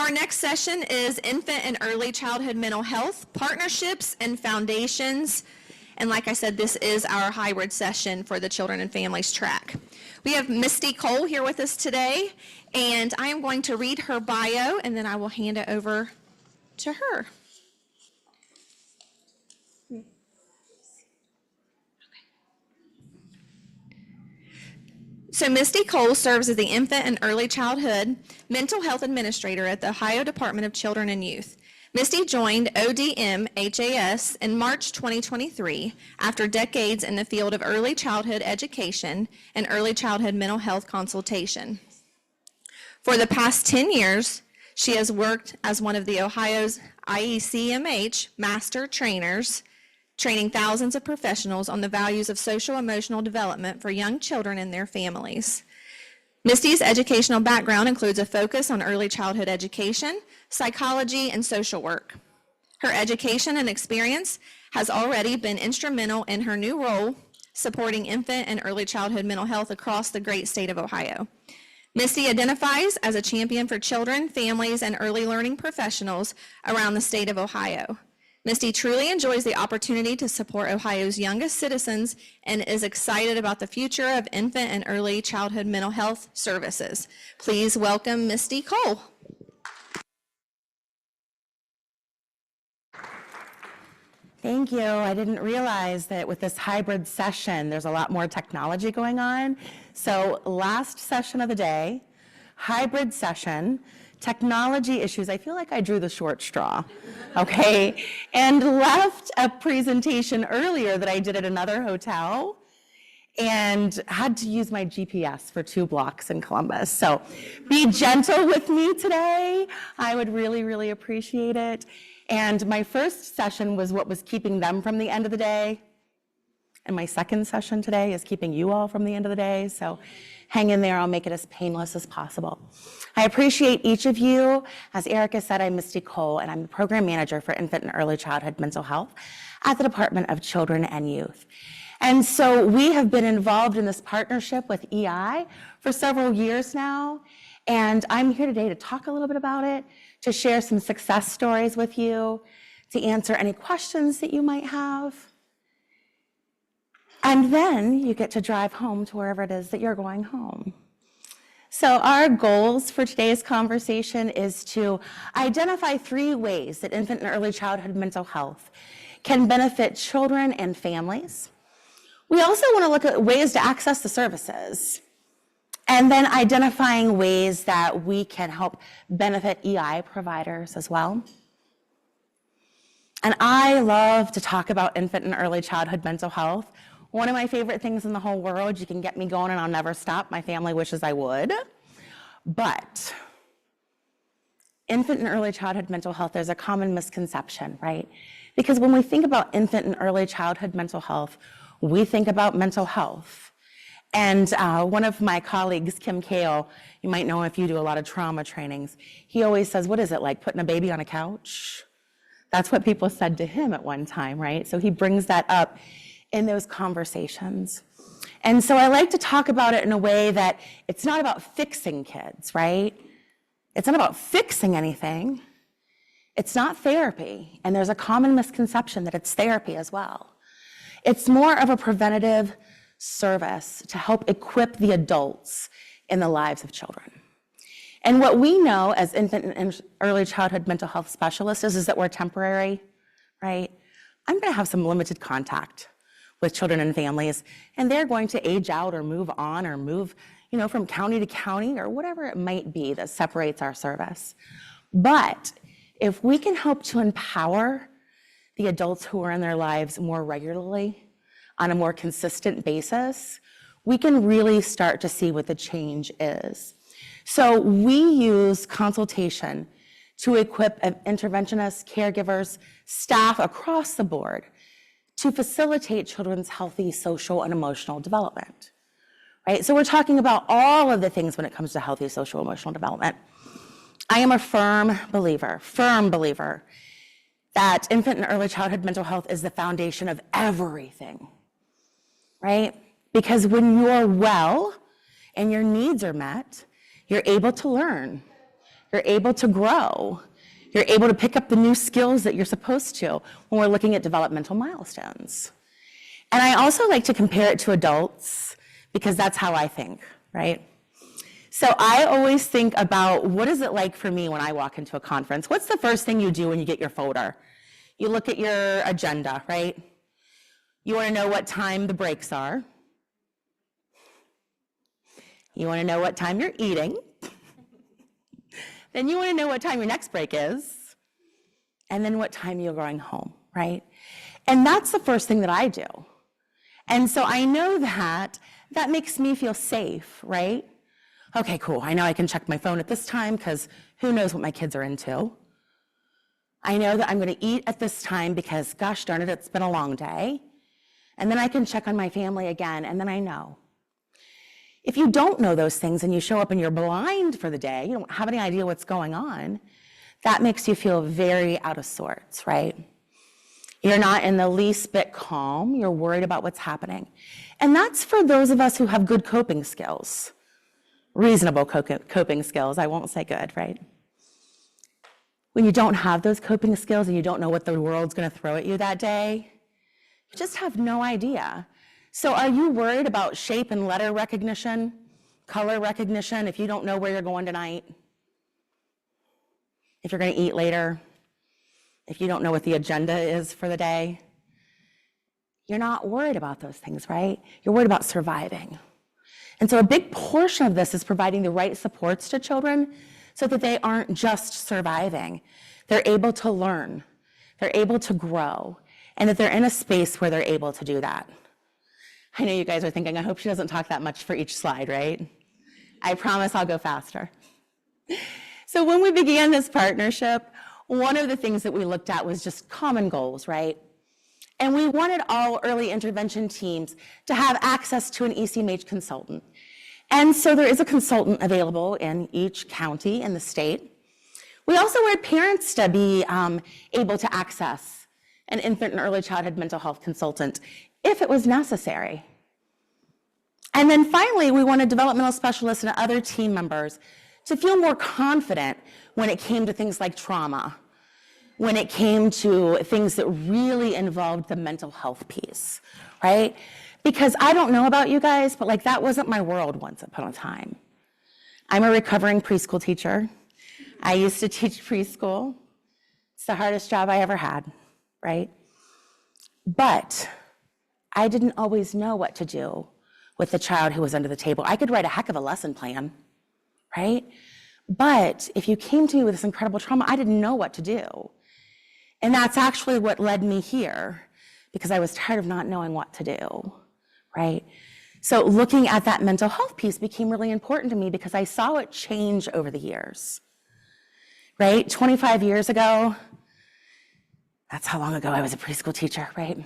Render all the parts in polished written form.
our next session is Infant and Early Childhood Mental Health, Partnerships and Foundations. And like I said, this is our hybrid session for the Children and Families track. We have Misty Cole here with us today, and I am going to read her bio, and then I will hand it over to her. So Misty Cole serves as the Infant and Early Childhood Mental Health Administrator at the Ohio Department of Children and Youth. Misty joined ODCY in March 2023 after decades in the field of early childhood education and early childhood mental health consultation. For the past 10 years, she has worked as one of the Ohio's IECMH Master Trainers, training thousands of professionals on the values of social-emotional development for young children and their families. Misty's educational background includes a focus on early childhood education, psychology, and social work. Her education and experience has already been instrumental in her new role, supporting infant and early childhood mental health across the great state of Ohio. Misty identifies as a champion for children, families, and early learning professionals around the state of Ohio. Misty truly enjoys the opportunity to support Ohio's youngest citizens and is excited about the future of infant and early childhood mental health services. Please welcome Misty Cole. Thank you. I didn't realize that with this hybrid session, there's a lot more technology going on. So last session of the day, hybrid session, technology issues. I feel like I drew the short straw, okay? And left a presentation earlier that I did at another hotel and had to use my GPS for 2 blocks in Columbus. So be gentle with me today. I would really, really appreciate it. And my first session was what was keeping them from the end of the day. And my second session today is keeping you all from the end of the day. So hang in there, I'll make it as painless as possible. I appreciate each of you. As Erica said, I'm Misty Cole, and I'm the Program Manager for Infant and Early Childhood Mental Health at the Department of Children and Youth. And so we have been involved in this partnership with EI for several years now, and I'm here today to talk a little bit about it, to share some success stories with you, to answer any questions that you might have. And then you get to drive home to wherever it is that you're going home. So our goals for today's conversation is to identify 3 ways that infant and early childhood mental health can benefit children and families. We also want to look at ways to access the services, and then identifying ways that we can help benefit EI providers as well. And I love to talk about infant and early childhood mental health. One of my favorite things in the whole world. You can get me going and I'll never stop. My family wishes I would. But infant and early childhood mental health, there's a common misconception, right? Because when we think about infant and early childhood mental health, we think about mental health. And one of my colleagues, Kim Kale, you might know if you do a lot of trauma trainings, he always says, what is it, like putting a baby on a couch? That's what people said to him at one time, right? So he brings that up in those conversations. And so I like to talk about it in a way that it's not about fixing kids, right? It's not about fixing anything. It's not therapy. And there's a common misconception that it's therapy as well. It's more of a preventative service to help equip the adults in the lives of children. And what we know as infant and early childhood mental health specialists is that we're temporary, right? I'm gonna have some limited contact with children and families, and they're going to age out or move on or move, from county to county or whatever it might be that separates our service. But if we can help to empower the adults who are in their lives more regularly on a more consistent basis, we can really start to see what the change is. So we use consultation to equip interventionists, caregivers, staff across the board to facilitate children's healthy social and emotional development, right? So we're talking about all of the things when it comes to healthy social emotional development. I am a firm believer that infant and early childhood mental health is the foundation of everything, right? Because when you're well and your needs are met, you're able to learn, You're able to grow. You're able to pick up the new skills that you're supposed to when we're looking at developmental milestones. And I also like to compare it to adults because that's how I think, right? So I always think about what is it like for me when I walk into a conference? What's the first thing you do when you get your folder? You look at your agenda, right? You want to know what time the breaks are. You want to know what time you're eating. Then you want to know what time your next break is. And then what time you're going home, right? And that's the first thing that I do. And so I know that that makes me feel safe, right? Okay, cool. I know I can check my phone at this time because who knows what my kids are into. I know that I'm going to eat at this time because, gosh darn it, it's been a long day. And then I can check on my family again, and then I know. If you don't know those things and you show up and you're blind for the day, you don't have any idea what's going on, that makes you feel very out of sorts, right? You're not in the least bit calm. You're worried about what's happening. And that's for those of us who have good coping skills. Reasonable coping skills, I won't say good, right? When you don't have those coping skills and you don't know what the world's going to throw at you that day, you just have no idea. So are you worried about shape and letter recognition, color recognition, if you don't know where you're going tonight? If you're going to eat later? If you don't know what the agenda is for the day? You're not worried about those things, right? You're worried about surviving. And so a big portion of this is providing the right supports to children so that they aren't just surviving. They're able to learn, they're able to grow, and that they're in a space where they're able to do that. I know you guys are thinking, I hope she doesn't talk that much for each slide, right? I promise I'll go faster. So when we began this partnership, one of the things that we looked at was just common goals, right? And we wanted all early intervention teams to have access to an IECMH consultant. And so there is a consultant available in each county in the state. We also wanted parents to be able to access an infant and early childhood mental health consultant if it was necessary. And then finally, we wanted developmental specialists and other team members to feel more confident when it came to things like trauma, when it came to things that really involved the mental health piece, right? Because I don't know about you guys, but like that wasn't my world once upon a time. I'm a recovering preschool teacher. I used to teach preschool. It's the hardest job I ever had, right? But I didn't always know what to do with the child who was under the table. I could write a heck of a lesson plan, right? But if you came to me with this incredible trauma, I didn't know what to do. And that's actually what led me here, because I was tired of not knowing what to do, right? So looking at that mental health piece became really important to me because I saw it change over the years, right? 25 years ago, that's how long ago I was a preschool teacher, right?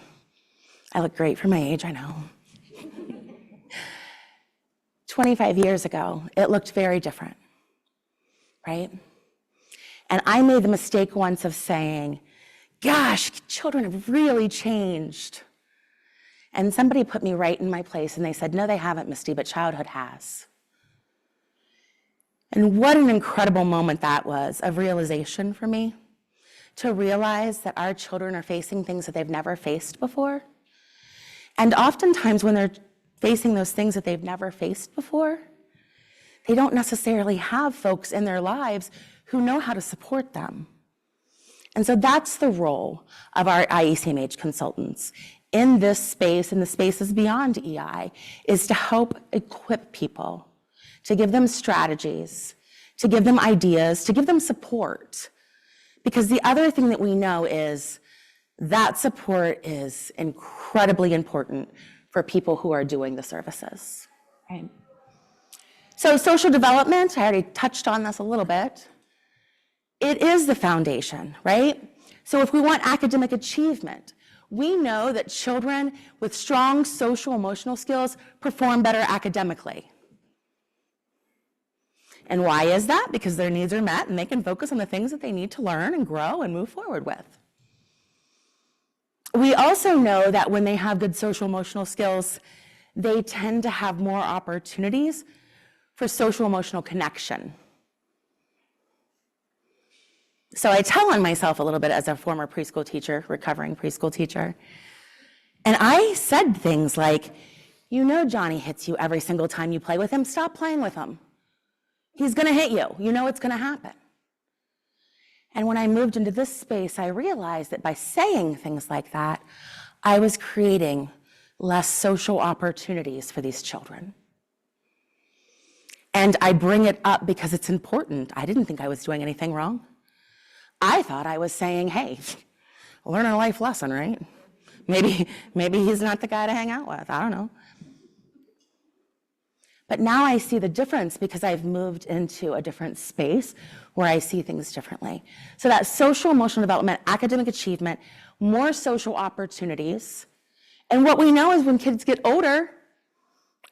I look great for my age, I know. 25 years ago, it looked very different, right? And I made the mistake once of saying, gosh, children have really changed. And somebody put me right in my place and they said, no, they haven't, Misty, but childhood has. And what an incredible moment that was of realization for me, to realize that our children are facing things that they've never faced before. And oftentimes when they're facing those things that they've never faced before, they don't necessarily have folks in their lives who know how to support them. And so that's the role of our IECMH consultants in this space, and the spaces beyond EI, is to help equip people, to give them strategies, to give them ideas, to give them support. Because the other thing that we know is that support is incredibly important for people who are doing the services, right? So social development, I already touched on this a little bit. It is the foundation, right? So if we want academic achievement, we know that children with strong social emotional skills perform better academically. And why is that? Because their needs are met and they can focus on the things that they need to learn and grow and move forward with. We also know that when they have good social emotional skills, they tend to have more opportunities for social emotional connection. So I tell on myself a little bit as a former preschool teacher, recovering preschool teacher. And I said things like, you know Johnny hits you every single time you play with him. Stop playing with him. He's going to hit you. You know it's going to happen. And when I moved into this space, I realized that by saying things like that, I was creating less social opportunities for these children. And I bring it up because it's important. I didn't think I was doing anything wrong. I thought I was saying, hey, learn a life lesson, right? Maybe he's not the guy to hang out with. I don't know. But now I see the difference because I've moved into a different space where I see things differently. So that social emotional development, academic achievement, more social opportunities. And what we know is when kids get older,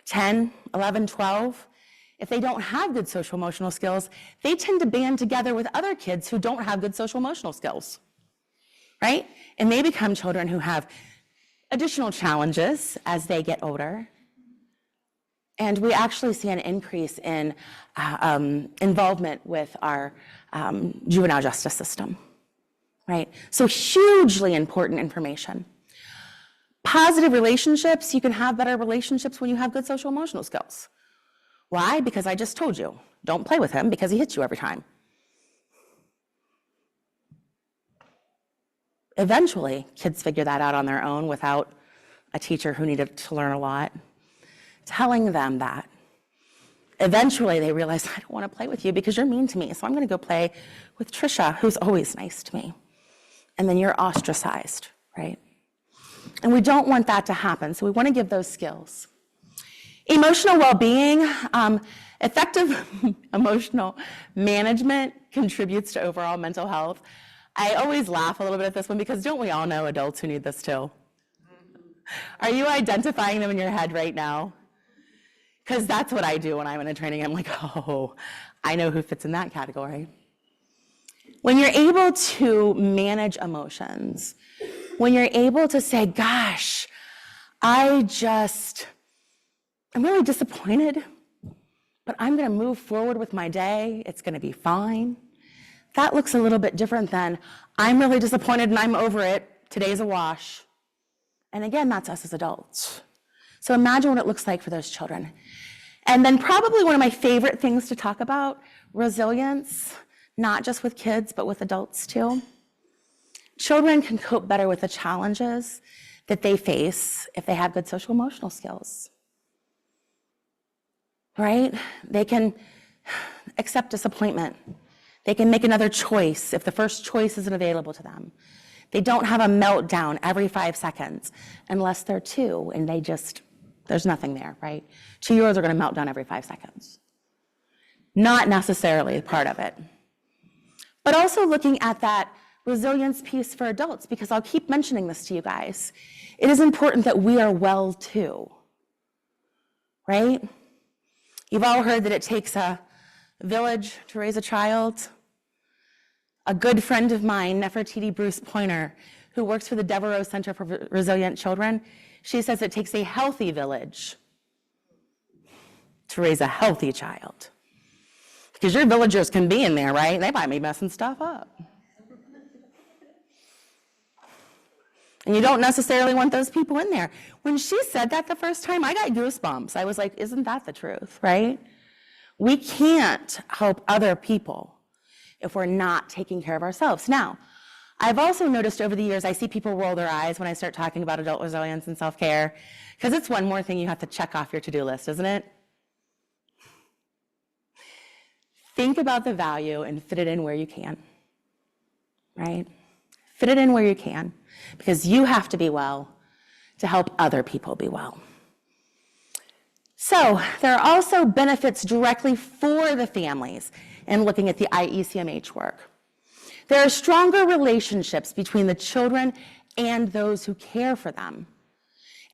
10, 11, 12, if they don't have good social emotional skills, they tend to band together with other kids who don't have good social emotional skills, right? And they become children who have additional challenges as they get older. And we actually see an increase in involvement with our juvenile justice system, right? So hugely important information. Positive relationships, you can have better relationships when you have good social emotional skills. Why? Because I just told you, don't play with him because he hits you every time. Eventually, kids figure that out on their own without a teacher who needed to learn a lot telling them that. Eventually, they realize, I don't want to play with you because you're mean to me, so I'm going to go play with Trisha, who's always nice to me. And then you're ostracized, right? And we don't want that to happen, so we want to give those skills. Emotional well-being, effective emotional management contributes to overall mental health. I always laugh a little bit at this one because don't we all know adults who need this too? Are you identifying them in your head right now? Because that's what I do when I'm in a training. I'm like, oh, I know who fits in that category. When you're able to manage emotions, when you're able to say, gosh, I'm really disappointed, but I'm going to move forward with my day. It's going to be fine. That looks a little bit different than, I'm really disappointed and I'm over it. Today's a wash. And again, that's us as adults. So imagine what it looks like for those children. And then probably one of my favorite things to talk about, resilience, not just with kids, but with adults too. Children can cope better with the challenges that they face if they have good social emotional skills, right? They can accept disappointment. They can make another choice if the first choice isn't available to them. They don't have a meltdown every 5 seconds unless they're 2 and there's nothing there, right? 2-year-olds are going to melt down every 5 seconds. Not necessarily part of it. But also looking at that resilience piece for adults, because I'll keep mentioning this to you guys. It is important that we are well too, right? You've all heard that it takes a village to raise a child. A good friend of mine, Nefertiti Bruce Pointer, who works for the Devereaux Center for Resilient Children, she says it takes a healthy village to raise a healthy child. Because your villagers can be in there, right? They might be messing stuff up. And you don't necessarily want those people in there. When she said that the first time, I got goosebumps. I was like, isn't that the truth, right? We can't help other people if we're not taking care of ourselves. Now, I've also noticed over the years, I see people roll their eyes when I start talking about adult resilience and self-care, because it's one more thing you have to check off your to-do list, isn't it? Think about the value and fit it in where you can, right? Fit it in where you can, because you have to be well to help other people be well. So there are also benefits directly for the families in looking at the IECMH work. There are stronger relationships between the children and those who care for them.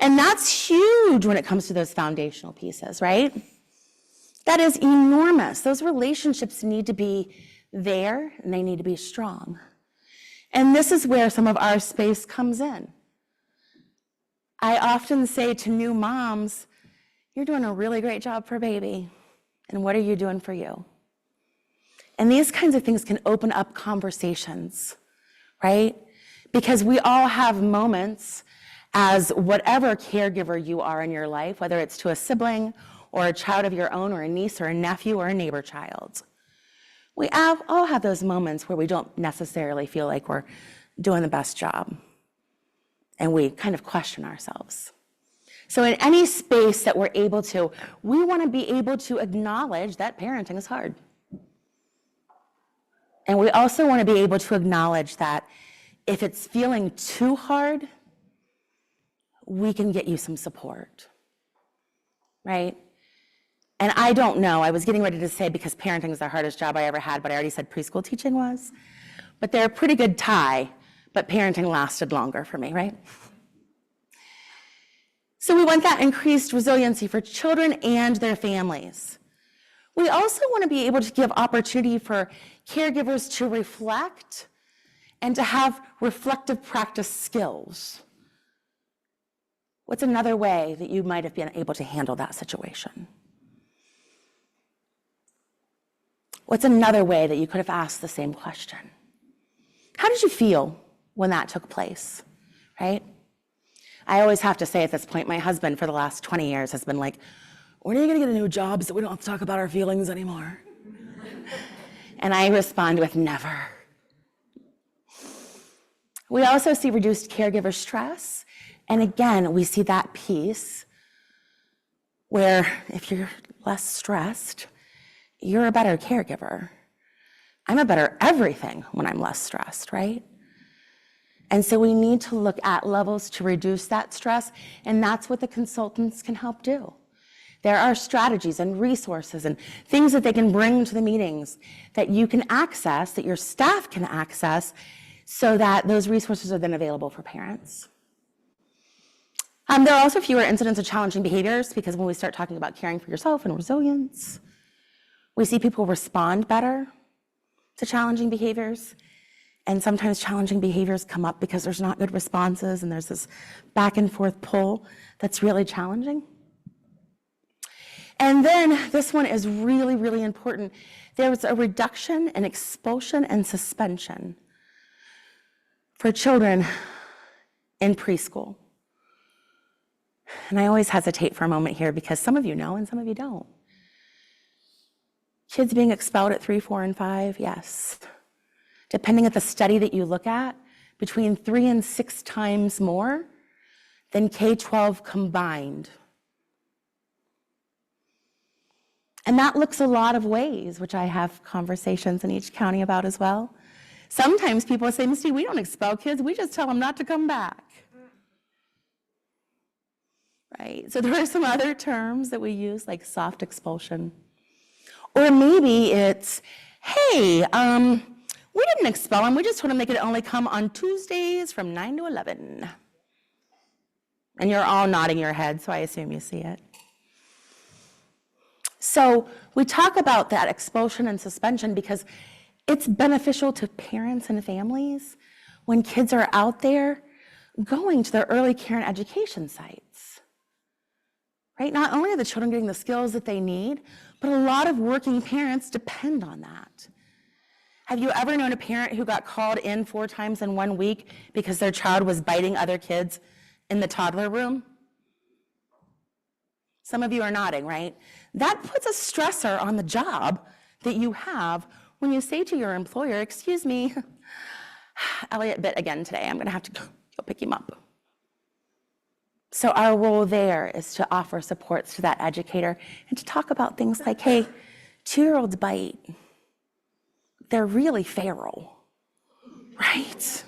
And that's huge when it comes to those foundational pieces, right? That is enormous. Those relationships need to be there and they need to be strong. And this is where some of our space comes in. I often say to new moms, you're doing a really great job for baby. And what are you doing for you? And these kinds of things can open up conversations, right? Because we all have moments as whatever caregiver you are in your life, whether it's to a sibling or a child of your own or a niece or a nephew or a neighbor child. We all have those moments where we don't necessarily feel like we're doing the best job, and we kind of question ourselves. So in any space that we're able to, we want to be able to acknowledge that parenting is hard. And we also want to be able to acknowledge that if it's feeling too hard, we can get you some support, right? And I don't know, I was getting ready to say because parenting is the hardest job I ever had, but I already said preschool teaching was. But they're a pretty good tie, but parenting lasted longer for me, right? So we want that increased resiliency for children and their families. We also want to be able to give opportunity for caregivers to reflect and to have reflective practice skills. What's another way that you might have been able to handle that situation? What's another way that you could have asked the same question? How did you feel when that took place, right? I always have to say at this point, my husband for the last 20 years has been like, when are you gonna get a new job so we don't have to talk about our feelings anymore? And I respond with never. We also see reduced caregiver stress. And again, we see that piece where if you're less stressed, you're a better caregiver. I'm a better everything when I'm less stressed, right? And so we need to look at levels to reduce that stress, and that's what the consultants can help do. There are strategies and resources and things that they can bring to the meetings that you can access, that your staff can access, so that those resources are then available for parents. There are also fewer incidents of challenging behaviors because when we start talking about caring for yourself and resilience, we see people respond better to challenging behaviors. And sometimes challenging behaviors come up because there's not good responses and there's this back and forth pull that's really challenging. And then this one is really, really important. There was a reduction in expulsion and suspension for children in preschool. And I always hesitate for a moment here because some of you know and some of you don't. Kids being expelled at 3, 4, and 5, yes. Depending on the study that you look at, between 3 and 6 times more than K-12 combined. And that looks a lot of ways, which I have conversations in each county about as well. Sometimes people say, Misty, we don't expel kids, we just tell them not to come back. Right? So there are some other terms that we use, like soft expulsion. Or maybe it's, hey, we didn't expel them, we just told them they could only come on Tuesdays from 9 to 11. And you're all nodding your head, so I assume you see it. So we talk about that expulsion and suspension because it's beneficial to parents and families when kids are out there going to their early care and education sites. Right? Not only are the children getting the skills that they need, but a lot of working parents depend on that. Have you ever known a parent who got called in 4 times in 1 week because their child was biting other kids in the toddler room? Some of you are nodding, right? That puts a stressor on the job that you have when you say to your employer, excuse me, Elliot bit again today, I'm gonna have to go pick him up. So our role there is to offer supports to that educator and to talk about things like, hey, 2-year-olds bite. They're really feral, right?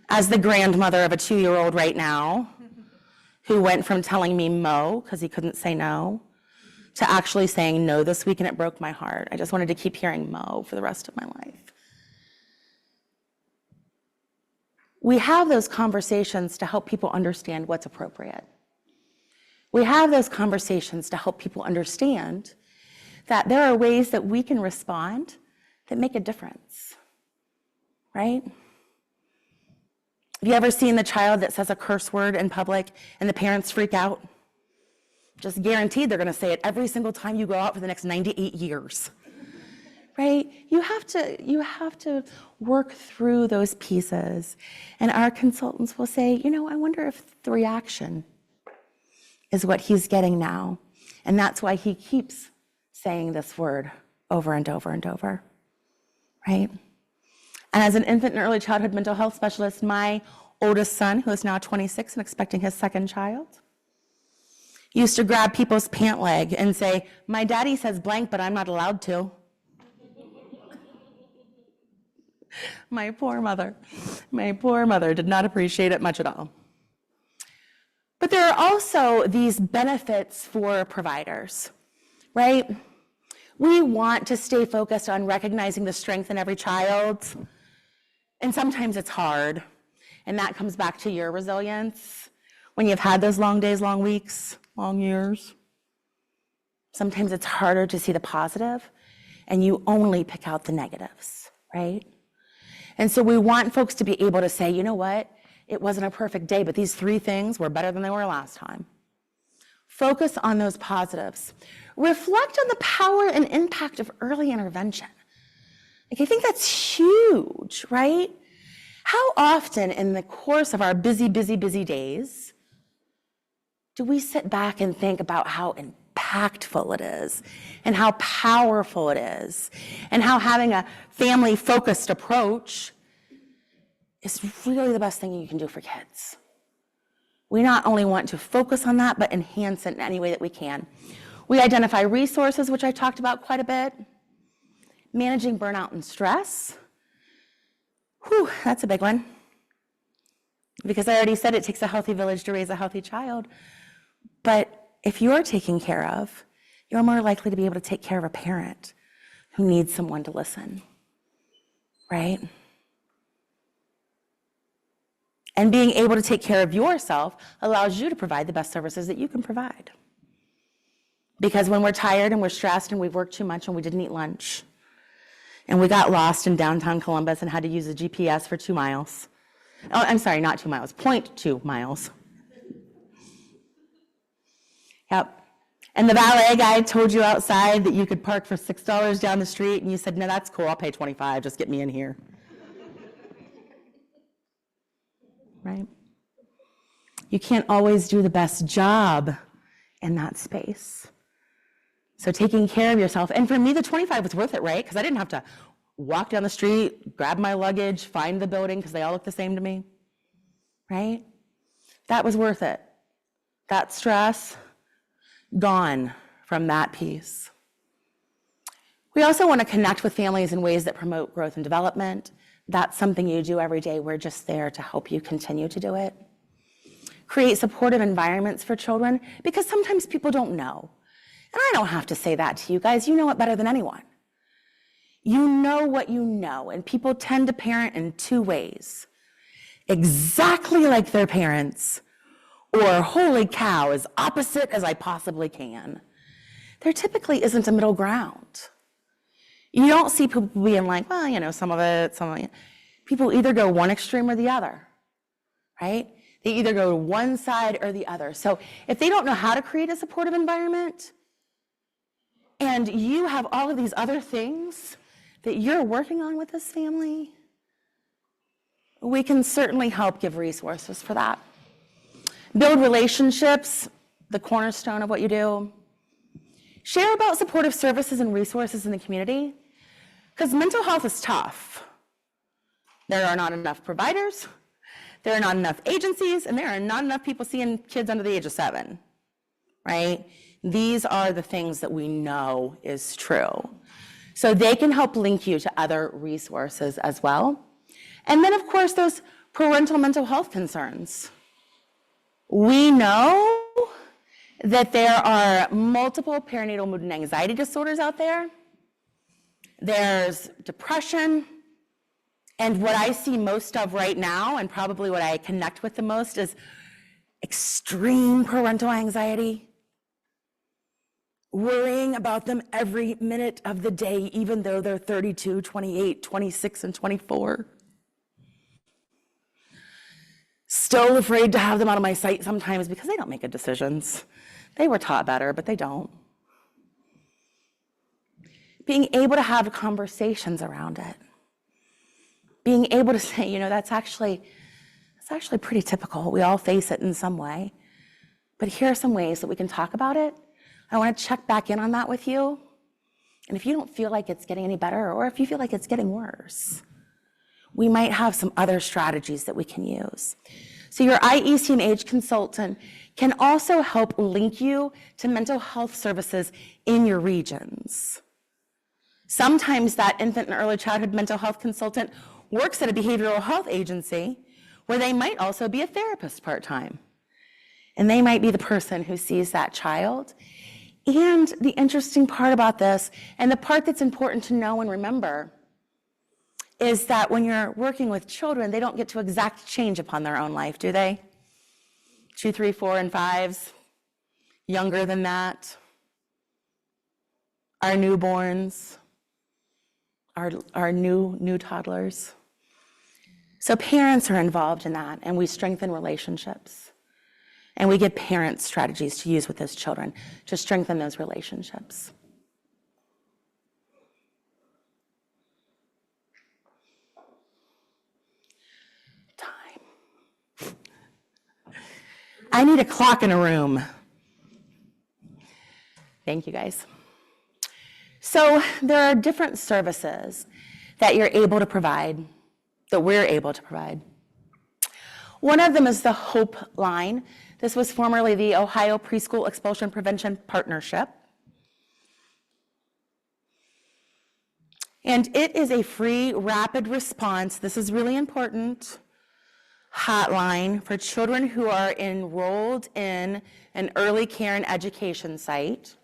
As the grandmother of a 2-year-old right now, who went from telling me mo, because he couldn't say no, to actually saying no this week, and it broke my heart. I just wanted to keep hearing mo for the rest of my life. We have those conversations to help people understand what's appropriate. We have those conversations to help people understand that there are ways that we can respond that make a difference, right? Have you ever seen the child that says a curse word in public and the parents freak out? Just guaranteed they're gonna say it every single time you go out for the next 98 years. right? You have to work through those pieces. And our consultants will say, I wonder if the reaction is what he's getting now. And that's why he keeps saying this word over and over and over, right? And as an infant and early childhood mental health specialist, my oldest son, who is now 26 and expecting his second child, used to grab people's pant leg and say, my daddy says blank, but I'm not allowed to. My poor mother did not appreciate it much at all. But there are also these benefits for providers, right? We want to stay focused on recognizing the strength in every child, and sometimes it's hard, and that comes back to your resilience. When you've had those long days, long weeks, long years, sometimes it's harder to see the positive, and you only pick out the negatives, right? And so we want folks to be able to say, you know what? It wasn't a perfect day, but these 3 things were better than they were last time. Focus on those positives. Reflect on the power and impact of early intervention. I think that's huge, right? How often in the course of our busy days do we sit back and think about how impactful it is and how powerful it is and how having a family-focused approach is really the best thing you can do for kids? We not only want to focus on that, but enhance it in any way that we can. We identify resources, which I talked about quite a bit. Managing burnout and stress. Whew, that's a big one. Because I already said it takes a healthy village to raise a healthy child. But if you're taken care of, you're more likely to be able to take care of a parent who needs someone to listen, right? And being able to take care of yourself allows you to provide the best services that you can provide. Because when we're tired and we're stressed and we've worked too much and we didn't eat lunch, and we got lost in downtown Columbus and had to use a GPS for 2 miles. Oh, I'm sorry, not 2 miles, 0.2 miles. Yep. And the valet guy told you outside that you could park for $6 down the street, and you said, no, that's cool, I'll pay $25, just get me in here. Right? You can't always do the best job in that space. So taking care of yourself, and for me, the 25 was worth it, right? Because I didn't have to walk down the street, grab my luggage, find the building, because they all look the same to me, right? That was worth it. That stress, gone from that piece. We also want to connect with families in ways that promote growth and development. That's something you do every day. We're just there to help you continue to do it. Create supportive environments for children, because sometimes people don't know. And I don't have to say that to you guys. You know it better than anyone. You know what you know, and people tend to parent in 2 ways. Exactly like their parents, or holy cow, as opposite as I possibly can. There typically isn't a middle ground. You don't see people being like, well, some of it. People either go one extreme or the other, right? They either go to one side or the other. So if they don't know how to create a supportive environment, and you have all of these other things that you're working on with this family, we can certainly help give resources for that. Build relationships, the cornerstone of what you do. Share about supportive services and resources in the community, because mental health is tough. There are not enough providers, there are not enough agencies, and there are not enough people seeing kids under the age of 7, right? These are the things that we know is true. So they can help link you to other resources as well. And then, of course, those parental mental health concerns. We know that there are multiple perinatal mood and anxiety disorders out there. There's depression. And what I see most of right now, and probably what I connect with the most, is extreme parental anxiety. Worrying about them every minute of the day, even though they're 32, 28, 26, and 24. Still afraid to have them out of my sight sometimes because they don't make good decisions. They were taught better, but they don't. being able to have conversations around it. Being able to say, you know, that's actually pretty typical. We all face it in some way. But here are some ways that we can talk about it. I want to check back in on that with you. And if you don't feel like it's getting any better, or if you feel like it's getting worse, we might have some other strategies that we can use. So your IECMH consultant can also help link you to mental health services in your regions. Sometimes that infant and early childhood mental health consultant works at a behavioral health agency where they might also be a therapist part-time. And they might be the person who sees that child. And the interesting part about this, and the part that's important to know and remember, is that when you're working with children, they don't get to exact change upon their own life, do they? 2, 3, 4, and 5s, younger than that, our newborns, our new toddlers. So parents are involved in that, and we strengthen relationships. And we give parents strategies to use with those children to strengthen those relationships. Time. I need a clock in a room. Thank you, guys. So there are different services that you're able to provide, that we're able to provide. One of them is the Hope Line. This was formerly the Ohio Preschool Expulsion Prevention Partnership. And it is a free, rapid response, this is really important, hotline for children who are enrolled in an early care and education site,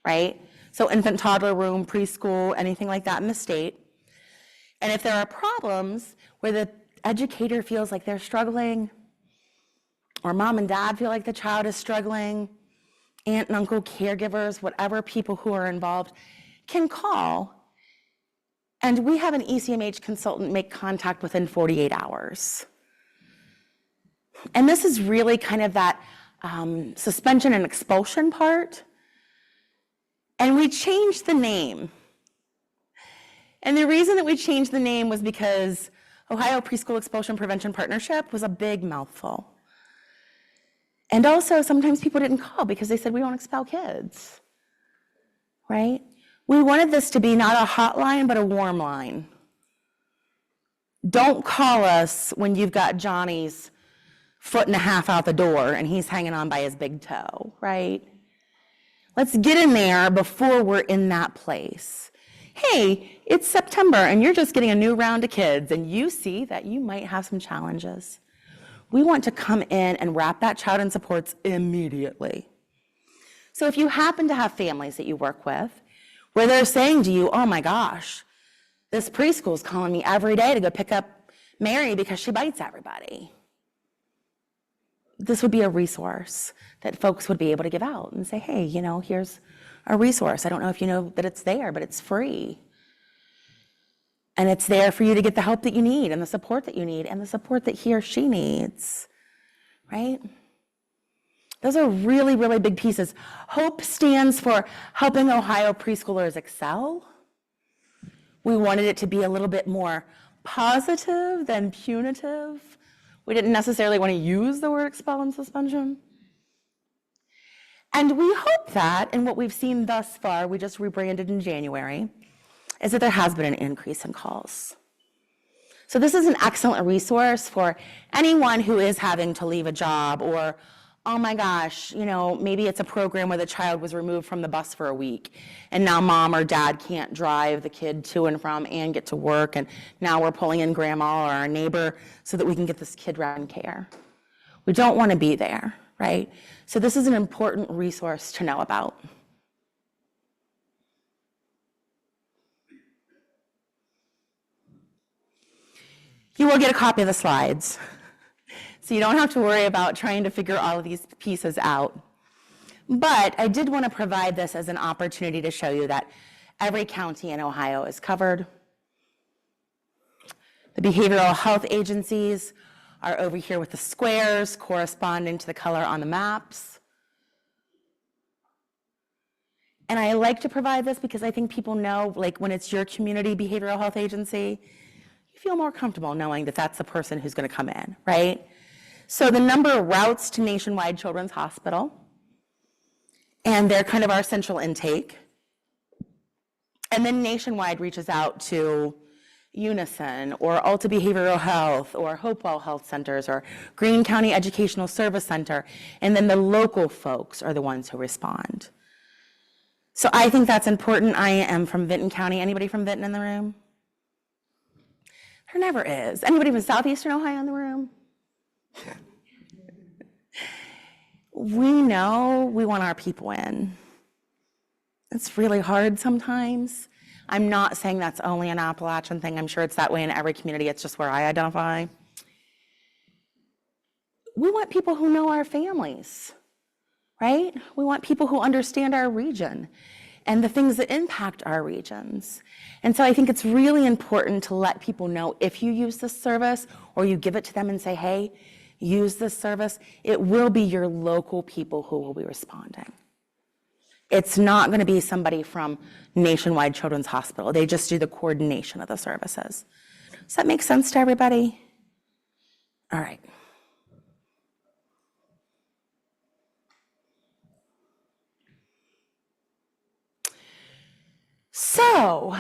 right? So infant, toddler room, preschool, anything like that in the state. And if there are problems where the educator feels like they're struggling, or mom and dad feel like the child is struggling, aunt and uncle, caregivers, whatever people who are involved can call. And we have an ECMH consultant make contact within 48 hours. And this is really kind of that suspension and expulsion part. And we changed the name. And the reason that we changed the name was because Ohio Preschool Expulsion Prevention Partnership was a big mouthful. And also, sometimes people didn't call because they said, we don't expel kids, right? We wanted this to be not a hotline, but a warm line. Don't call us when you've got Johnny's 1.5 feet out the door and he's hanging on by his big toe, right? Let's get in there before we're in that place. Hey, it's September and you're just getting a new round of kids and you see that you might have some challenges. We want to come in and wrap that child in supports immediately. So if you happen to have families that you work with where they're saying to you, oh my gosh, this preschool's calling me every day to go pick up Mary because she bites everybody. This would be a resource that folks would be able to give out and say, hey, you know, here's a resource. I don't know if you know that it's there, but it's free. And it's there for you to get the help that you need and the support that you need and the support that he or she needs, right? Those are really, really big pieces. HOPE stands for Helping Ohio Preschoolers Excel. We wanted it to be a little bit more positive than punitive. We didn't necessarily want to use the word expel and suspension. And we hope that, and what we've seen thus far, we just rebranded in January, is that there has been an increase in calls. So this is an excellent resource for anyone who is having to leave a job or, oh my gosh, you know, maybe it's a program where the child was removed from the bus for a week and now mom or dad can't drive the kid to and from and get to work, and now we're pulling in grandma or our neighbor so that we can get this kid right in care. We don't want to be there, right? So this is an important resource to know about. You will get a copy of the slides, so you don't have to worry about trying to figure all of these pieces out. But I did want to provide this as an opportunity to show you that every county in Ohio is covered. The behavioral health agencies are over here with the squares corresponding to the color on the maps. And I like to provide this because I think people know, like when it's your community behavioral health agency, you feel more comfortable knowing that that's the person who's going to come in, right? So the number of routes to Nationwide Children's Hospital, and they're kind of our central intake. And then Nationwide reaches out to Unison or Alta Behavioral Health or Hopewell Health Centers or Greene County Educational Service Center, and then the local folks are the ones who respond. So I think that's important. I am from Vinton County. Anybody from Vinton in the room? There never is. Anybody from Southeastern Ohio in the room? We know we want our people in. It's really hard sometimes. I'm not saying that's only an Appalachian thing. I'm sure it's that way in every community. It's just where I identify. We want people who know our families, right? We want people who understand our region and the things that impact our regions. And so I think it's really important to let people know if you use this service or you give it to them and say, hey, use this service, it will be your local people who will be responding. It's not going to be somebody from Nationwide Children's Hospital. They just do the coordination of the services. Does that make sense to everybody? All right. So,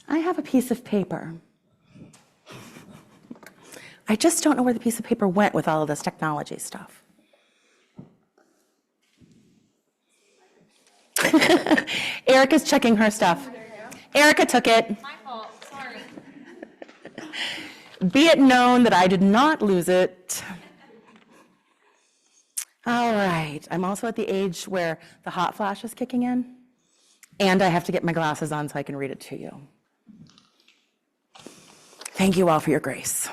I have a piece of paper. I just don't know where the piece of paper went with all of this technology stuff. Erica's checking her stuff. Erica took it. My fault, sorry. Be it known that I did not lose it. All right, I'm also at the age where the hot flash is kicking in, and I have to get my glasses on so I can read it to you. Thank you all for your grace.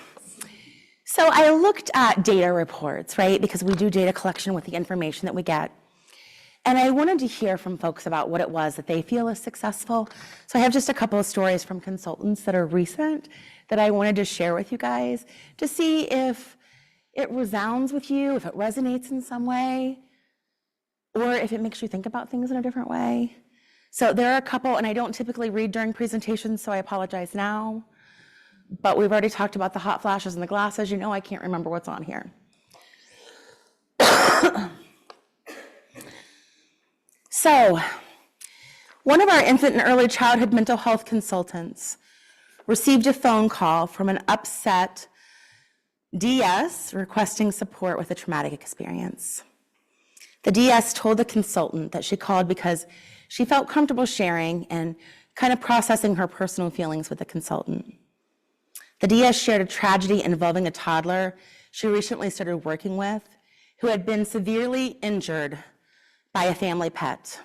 So I looked at data reports, right, because we do data collection with the information that we get. And I wanted to hear from folks about what it was that they feel is successful. So I have just a couple of stories from consultants that are recent that I wanted to share with you guys to see if it resounds with you, if it resonates in some way, or if it makes you think about things in a different way. So there are a couple, and I don't typically read during presentations, so I apologize now. But we've already talked about the hot flashes and the glasses. You know I can't remember what's on here. So, one of our infant and early childhood mental health consultants received a phone call from an upset DS requesting support with a traumatic experience. The DS told the consultant that she called because she felt comfortable sharing and kind of processing her personal feelings with the consultant. The DS shared a tragedy involving a toddler she recently started working with who had been severely injured by a family pet.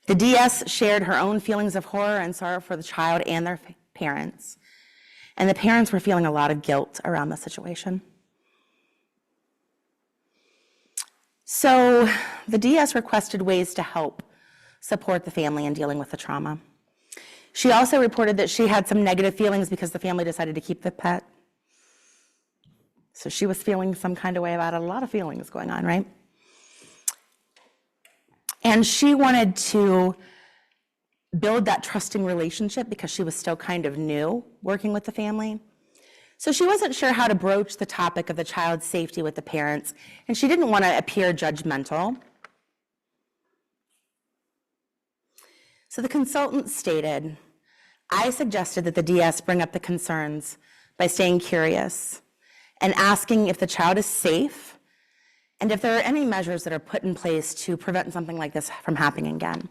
The DS shared her own feelings of horror and sorrow for the child and their parents, and the parents were feeling a lot of guilt around the situation. So the DS requested ways to help support the family in dealing with the trauma. She also reported that she had some negative feelings because the family decided to keep the pet. So she was feeling some kind of way about it, a lot of feelings going on, right? And she wanted to build that trusting relationship because she was still kind of new working with the family. So she wasn't sure how to broach the topic of the child's safety with the parents, and she didn't want to appear judgmental. So the consultant stated, I suggested that the DS bring up the concerns by staying curious and asking if the child is safe and if there are any measures that are put in place to prevent something like this from happening again.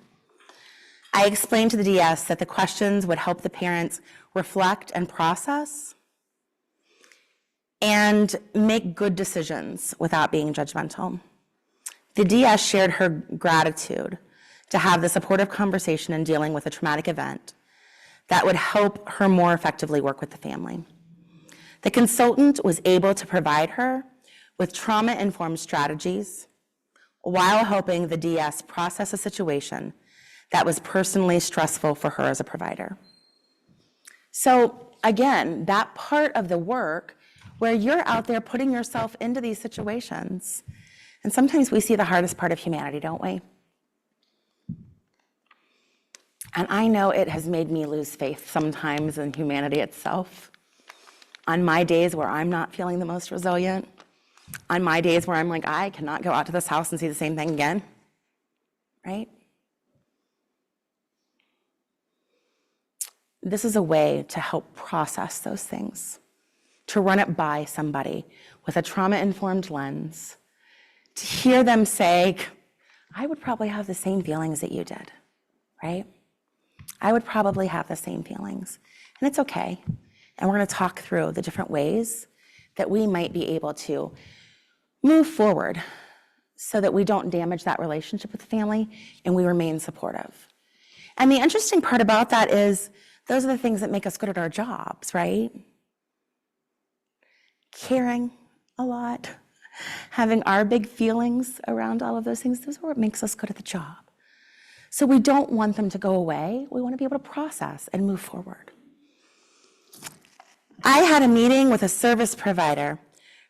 I explained to the DS that the questions would help the parents reflect and process and make good decisions without being judgmental. The DS shared her gratitude to have the supportive conversation in dealing with a traumatic event that would help her more effectively work with the family. The consultant was able to provide her with trauma-informed strategies while helping the DS process a situation that was personally stressful for her as a provider. So again, that part of the work where you're out there putting yourself into these situations And sometimes we see the hardest part of humanity, don't we? And I know it has made me lose faith sometimes in humanity itself. On my days where I'm not feeling the most resilient, on my days where I'm like, I cannot go out to this house and see the same thing again, right? This is a way to help process those things, to run it by somebody with a trauma-informed lens, to hear them say, I would probably have the same feelings that you did, right? I would probably have the same feelings, and it's okay. And we're gonna talk through the different ways that we might be able to move forward so that we don't damage that relationship with the family and we remain supportive. And the interesting part about that is those are the things that make us good at our jobs, right? Caring a lot, having our big feelings around all of those things, those are what makes us good at the job. So we don't want them to go away. We want to be able to process and move forward. I had a meeting with a service provider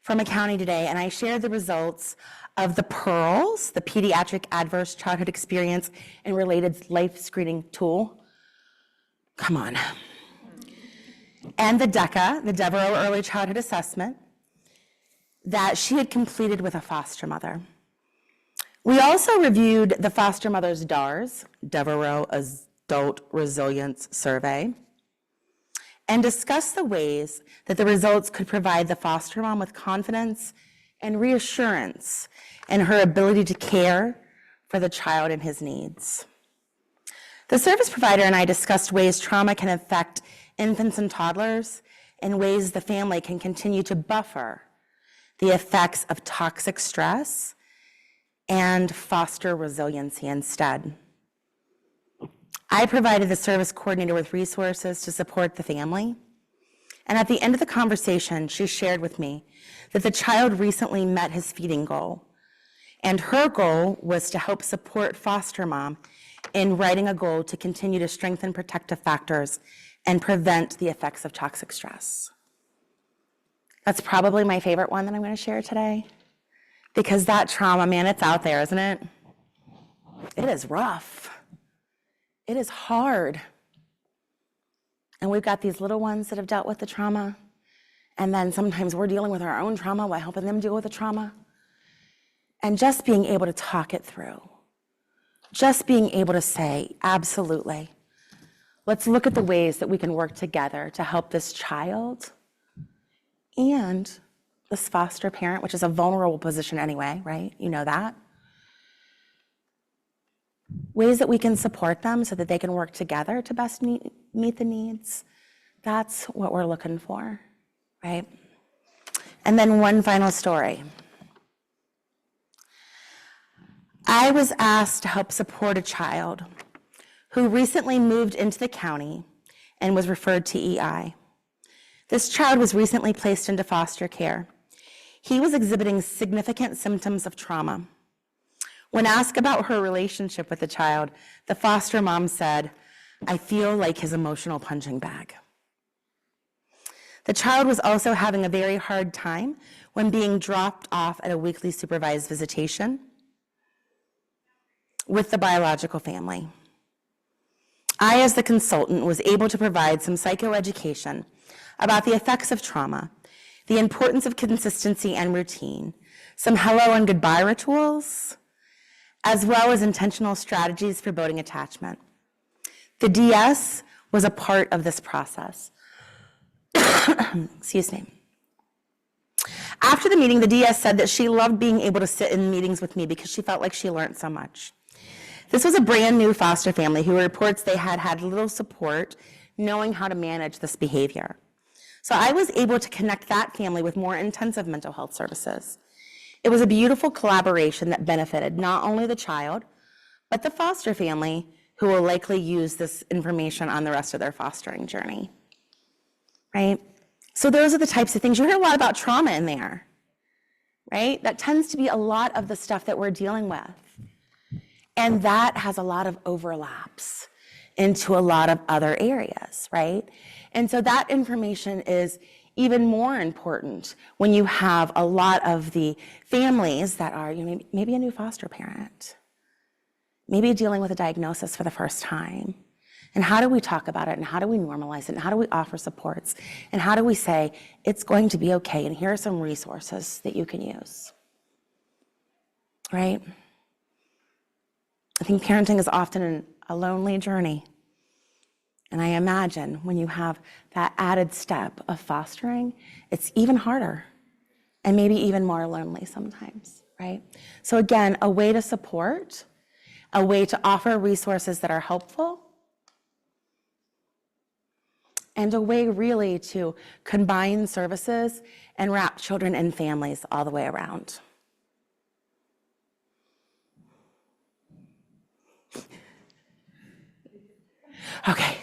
from a county today, and I shared the results of the PEARLS, the Pediatric Adverse Childhood Experience and Related Life Screening Tool. Come on. And the DECA, the Devereaux Early Childhood Assessment, that she had completed with a foster mother. We also reviewed the foster mother's DARS, Devereaux Adult Resilience Survey, and discussed the ways that the results could provide the foster mom with confidence and reassurance in her ability to care for the child and his needs. The service provider and I discussed ways trauma can affect infants and toddlers and ways the family can continue to buffer the effects of toxic stress and foster resiliency instead. I provided the service coordinator with resources to support the family. And at the end of the conversation, she shared with me that the child recently met his feeding goal. And her goal was to help support foster mom in writing a goal to continue to strengthen protective factors and prevent the effects of toxic stress. That's probably my favorite one that I'm going to share today, because that trauma, man, it's out there, isn't it? It is rough. It is hard. And we've got these little ones that have dealt with the trauma, and then sometimes we're dealing with our own trauma while helping them deal with the trauma. And just being able to talk it through, just being able to say, absolutely, let's look at the ways that we can work together to help this child and this foster parent, which is a vulnerable position anyway, right? You know that. Ways that we can support them so that they can work together to best meet the needs. That's what we're looking for, right? And then one final story. I was asked to help support a child who recently moved into the county and was referred to EI. This child was recently placed into foster care. He was exhibiting significant symptoms of trauma. When asked about her relationship with the child, the foster mom said, I feel like his emotional punching bag. The child was also having a very hard time when being dropped off at a weekly supervised visitation with the biological family. I, as the consultant, was able to provide some psychoeducation about the effects of trauma, the importance of consistency and routine, some hello and goodbye rituals, as well as intentional strategies for building attachment. The DS was a part of this process. Excuse me. After the meeting, the DS said that she loved being able to sit in meetings with me because she felt like she learned so much. This was a brand new foster family who reports they had had little support knowing how to manage this behavior. So I was able to connect that family with more intensive mental health services. It was a beautiful collaboration that benefited not only the child, but the foster family, who will likely use this information on the rest of their fostering journey, right? So those are the types of things. You hear a lot about trauma in there, right? That tends to be a lot of the stuff that we're dealing with. And that has a lot of overlaps into a lot of other areas, right? And so that information is even more important when you have a lot of the families that are, maybe a new foster parent, maybe dealing with a diagnosis for the first time. And how do we talk about it, and how do we normalize it, and how do we offer supports, and how do we say, it's going to be okay, and here are some resources that you can use, right? I think parenting is often a lonely journey. And I imagine when you have that added step of fostering, it's even harder and maybe even more lonely sometimes, right? So again, a way to support, a way to offer resources that are helpful, and a way really to combine services and wrap children and families all the way around. Okay,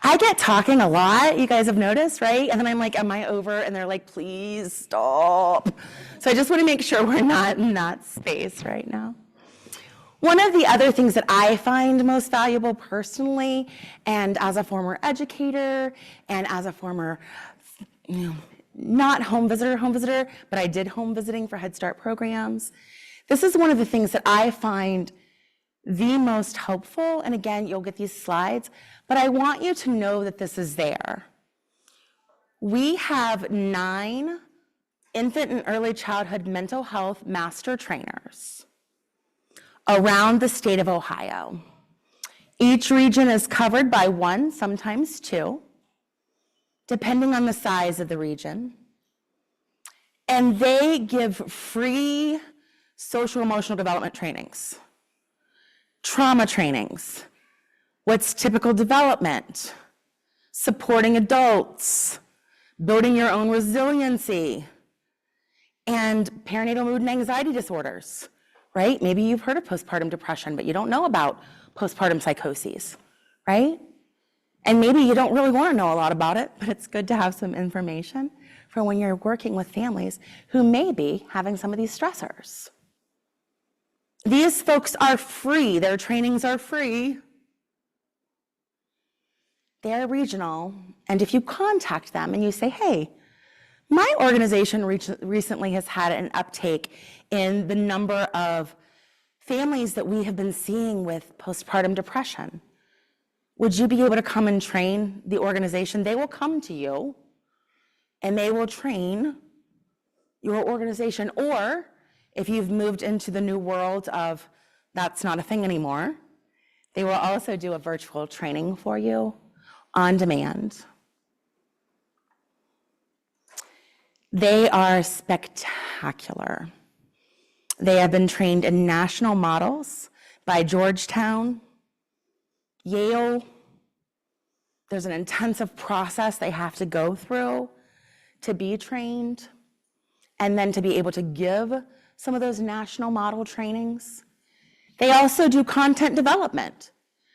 I get talking a lot, you guys have noticed, right? And then I'm like, am I over? And they're like, please stop. So I just want to make sure we're not in that space right now. One of the other things that I find most valuable personally, and as a former educator, and as a former, not home visitor, but I did home visiting for Head Start programs. This is one of the things that I find the most helpful, and again, you'll get these slides, but I want you to know that this is there. We have 9 infant and early childhood mental health master trainers around the state of Ohio. Each region is covered by 1, sometimes 2, depending on the size of the region. And they give free social emotional development trainings, trauma trainings, what's typical development, supporting adults, building your own resiliency, and perinatal mood and anxiety disorders. Right? Maybe you've heard of postpartum depression, but you don't know about postpartum psychoses, right? And maybe you don't really want to know a lot about it, but it's good to have some information for when you're working with families who may be having some of these stressors. These folks are free. Their trainings are free. They're regional, and if you contact them and you say, hey, my organization recently has had an uptake in the number of families that we have been seeing with postpartum depression. Would you be able to come and train the organization? They will come to you and they will train your organization. Or if you've moved into the new world of that's not a thing anymore, they will also do a virtual training for you on demand. They are spectacular. They have been trained in national models by Georgetown, Yale. There's an intensive process they have to go through to be trained, and then to be able to give some of those national model trainings. They also do content development.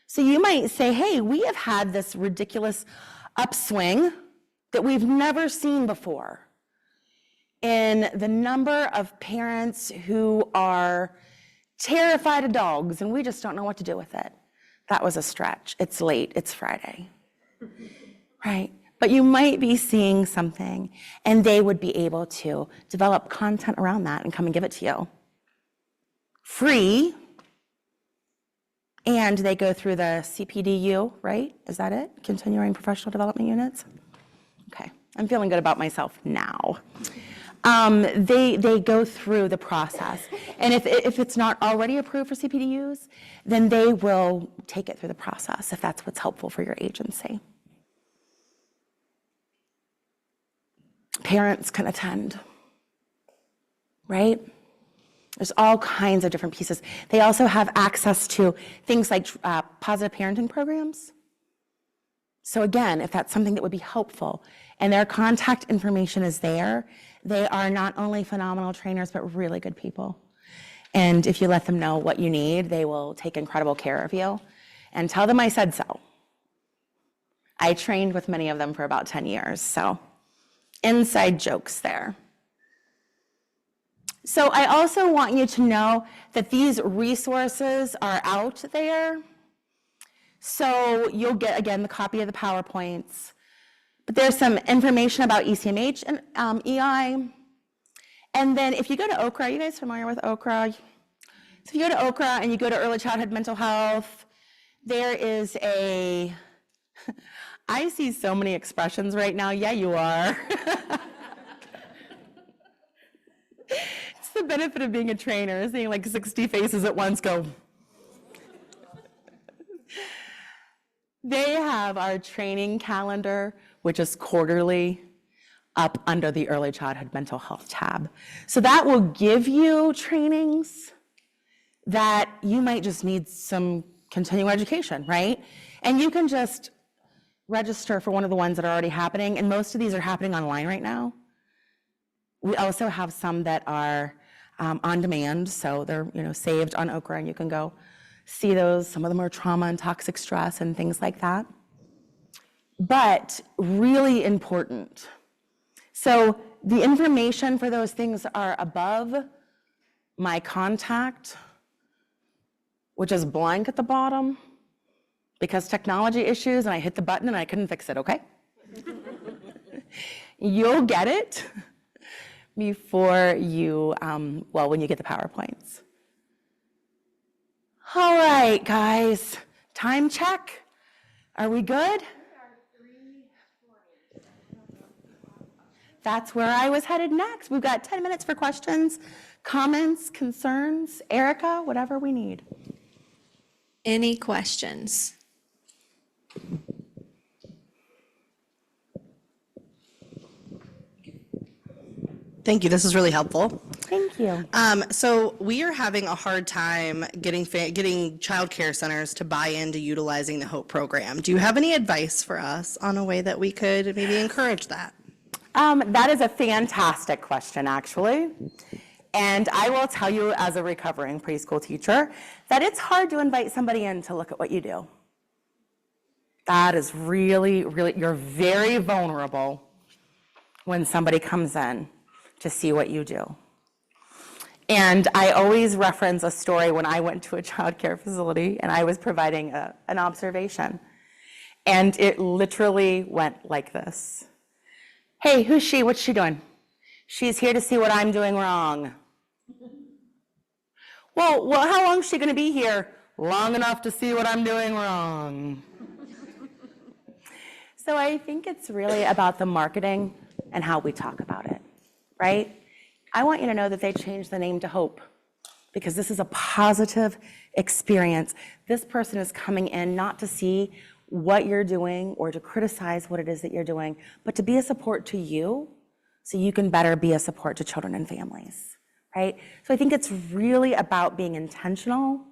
So you might say, hey, we have had this ridiculous upswing that we've never seen before in the number of parents who are terrified of dogs, and we just don't know what to do with it. That was a stretch. It's late, it's Friday, right? But you might be seeing something, and they would be able to develop content around that and come and give it to you. Free, and they go through the CPDU, right? Is that it? Continuing Professional Development Units? Okay, I'm feeling good about myself now. They go through the process. And if it's not already approved for CPDUs, then they will take it through the process if that's what's helpful for your agency. Parents can attend, right? There's all kinds of different pieces. They also have access to things like positive parenting programs. So again, if that's something that would be helpful, and their contact information is there, they are not only phenomenal trainers, but really good people. And if you let them know what you need, they will take incredible care of you. And tell them I said so. I trained with many of them for about 10 years, so inside jokes there. So I also want you to know that these resources are out there. So you'll get, again, the copy of the PowerPoints. But there's some information about ECMH and EI. And then if you go to OKRA, are you guys familiar with OKRA? So if you go to OKRA and you go to early childhood mental health, there is a, I see so many expressions right now. Yeah, you are. It's the benefit of being a trainer, seeing like 60 faces at once go. They have our training calendar, which is quarterly, up under the early childhood mental health tab. So that will give you trainings that you might just need some continuing education, right? And you can just register for one of the ones that are already happening, and most of these are happening online right now. We also have some that are on demand, so they're saved on Okra, and you can go see those. Some of them are trauma and toxic stress and things like that. But really important. So the information for those things are above my contact, which is blank at the bottom, because technology issues, and I hit the button and I couldn't fix it, okay? You'll get it before you, when you get the PowerPoints. All right, guys, time check. Are we good? That's where I was headed next. We've got 10 minutes for questions, comments, concerns. Erica, whatever we need. Any questions? Thank you. This is really helpful. Thank you. So we are having a hard time getting childcare centers to buy into utilizing the HOPE program. Do you have any advice for us on a way that we could maybe encourage that? That is a fantastic question, actually. And I will tell you, as a recovering preschool teacher, that it's hard to invite somebody in to look at what you do. That is really, you're very vulnerable when somebody comes in to see what you do. And I always reference a story when I went to a child care facility and I was providing an observation. And it literally went like this. Hey, who's she? What's she doing? She's here to see what I'm doing wrong. Well, how long is she going to be here? Long enough to see what I'm doing wrong. So I think it's really about the marketing and how we talk about it, right? I want you to know that they changed the name to HOPE because this is a positive experience. This person is coming in not to see what you're doing or to criticize what it is that you're doing, but to be a support to you so you can better be a support to children and families, right? So I think it's really about being intentional,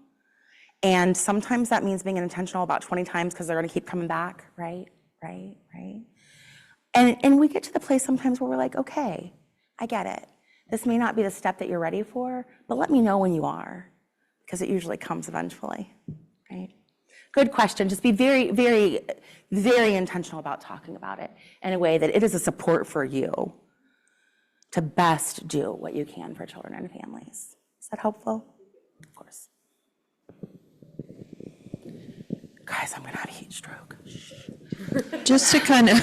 and sometimes that means being intentional about 20 times because they're going to keep coming back, right? And we get to the place sometimes where we're like, okay, I get it. This may not be the step that you're ready for, but let me know when you are, because it usually comes eventually, right? Good question. Just be very, very, very intentional about talking about it in a way that it is a support for you to best do what you can for children and families. Is that helpful? Of course. Guys, I'm going to have a heat stroke. Just to kind of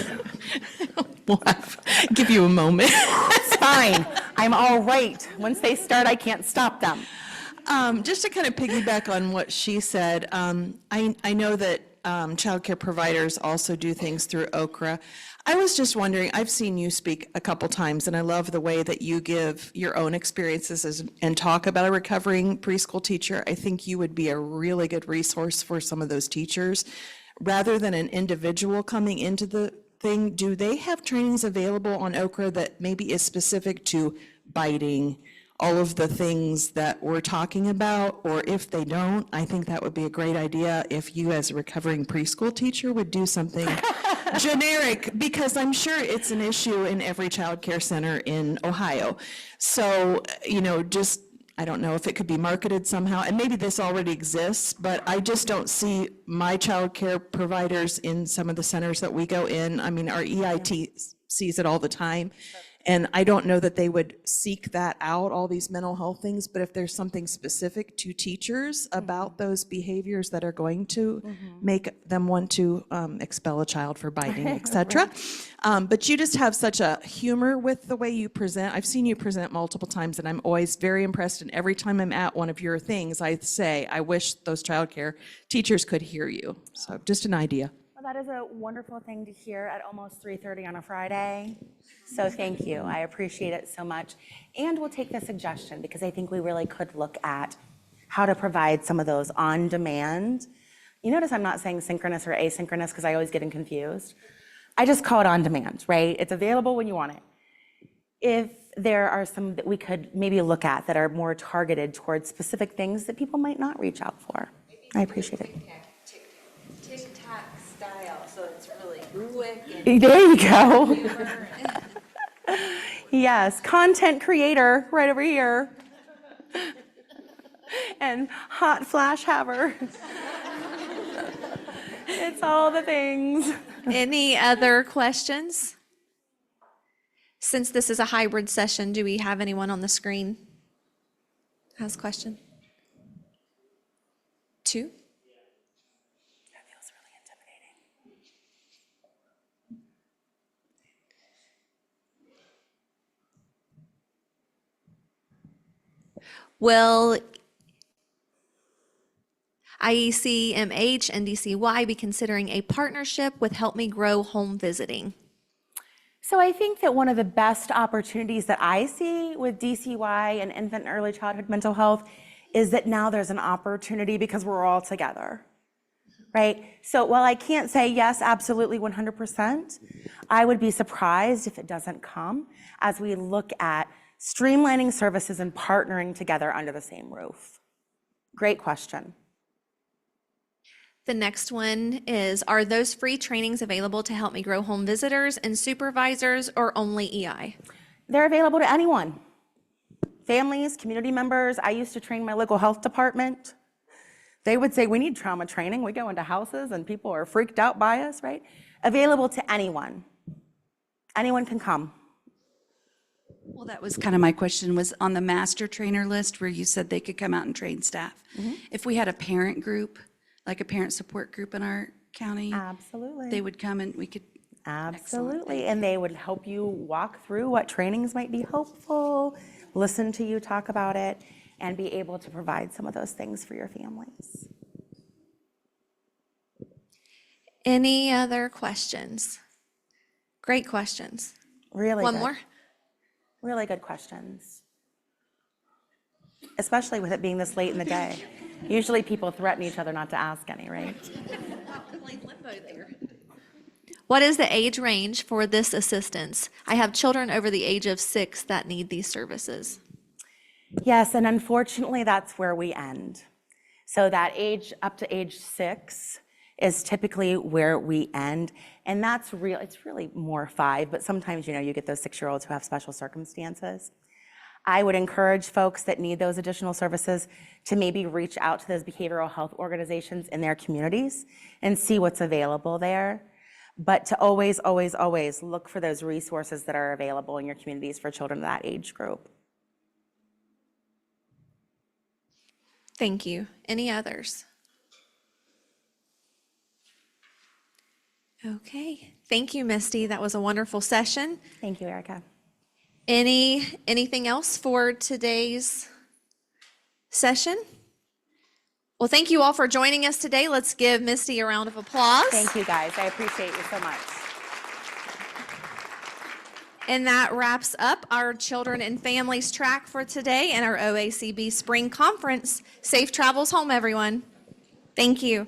give you a moment. It's fine. I'm all right. Once they start, I can't stop them. Just to kind of piggyback on what she said, I know that child care providers also do things through OKRA. I was just wondering, I've seen you speak a couple times, and I love the way that you give your own experiences and talk about a recovering preschool teacher. I think you would be a really good resource for some of those teachers. Rather than an individual coming into the thing, do they have trainings available on OKRA that maybe is specific to biting, all of the things that we're talking about? Or if they don't, I think that would be a great idea if you as a recovering preschool teacher would do something generic, because I'm sure it's an issue in every child care center in Ohio. So, just, I don't know if it could be marketed somehow, and maybe this already exists, but I just don't see my child care providers in some of the centers that we go in. I mean, our EIT sees it all the time. And I don't know that they would seek that out, all these mental health things, but if there's something specific to teachers about those behaviors that are going to make them want to expel a child for biting, et cetera. But you just have such a humor with the way you present. I've seen you present multiple times, and I'm always very impressed. And every time I'm at one of your things, I say, I wish those childcare teachers could hear you. So just an idea. Well, that is a wonderful thing to hear at almost 3:30 on a Friday. So thank you. I appreciate it so much. And we'll take the suggestion because I think we really could look at how to provide some of those on demand. You notice I'm not saying synchronous or asynchronous because I always get confused. I just call it on demand, right? It's available when you want it. If there are some that we could maybe look at that are more targeted towards specific things that people might not reach out for. I appreciate it. Tic-tac style, so it's really quick There you go. Yes, content creator right over here. And hot flash haver. It's all the things. Any other questions? Since this is a hybrid session, do we have anyone on the screen who has a question? 2? That feels really intimidating. Will IECMH and DCY be considering a partnership with Help Me Grow Home Visiting? So I think that one of the best opportunities that I see with DCY and infant and early childhood mental health is that now there's an opportunity because we're all together, right? So while I can't say yes, absolutely 100%, I would be surprised if it doesn't come as we look at streamlining services and partnering together under the same roof. Great question. The next one is, are those free trainings available to Help Me Grow Home visitors and supervisors or only EI? They're available to anyone. Families, community members. I used to train my local health department. They would say, we need trauma training. We go into houses and people are freaked out by us, right? Available to anyone. Anyone can come. Well, that was kind of my question, was on the master trainer list where you said they could come out and train staff. If we had a parent group, like a parent support group in our county, Absolutely. they would come and we could. Absolutely. And they would help you walk through what trainings might be helpful, listen to you talk about it, and be able to provide some of those things for your families. Any other questions? Great questions. Really One good. more? Really good questions. Especially with it being this late in the day. Usually people threaten each other not to ask any, right? What is the age range for this assistance? I have children over the age of 6 that need these services. Yes, and unfortunately that's where we end. So that age up to age 6 is typically where we end. And that's real, it's really more 5, but sometimes, you know, you get those 6-year-olds who have special circumstances. I would encourage folks that need those additional services to maybe reach out to those behavioral health organizations in their communities and see what's available there. But to always, always, always look for those resources that are available in your communities for children of that age group. Thank you. Any others? Okay. Thank you, Misty. That was a wonderful session. Thank you, Erica. Anything else for today's session? Well, thank you all for joining us today. Let's give Misty a round of applause. Thank you, guys. I appreciate you so much. And that wraps up our Children and Families track for today and our OACB Spring Conference. Safe travels home, everyone. Thank you.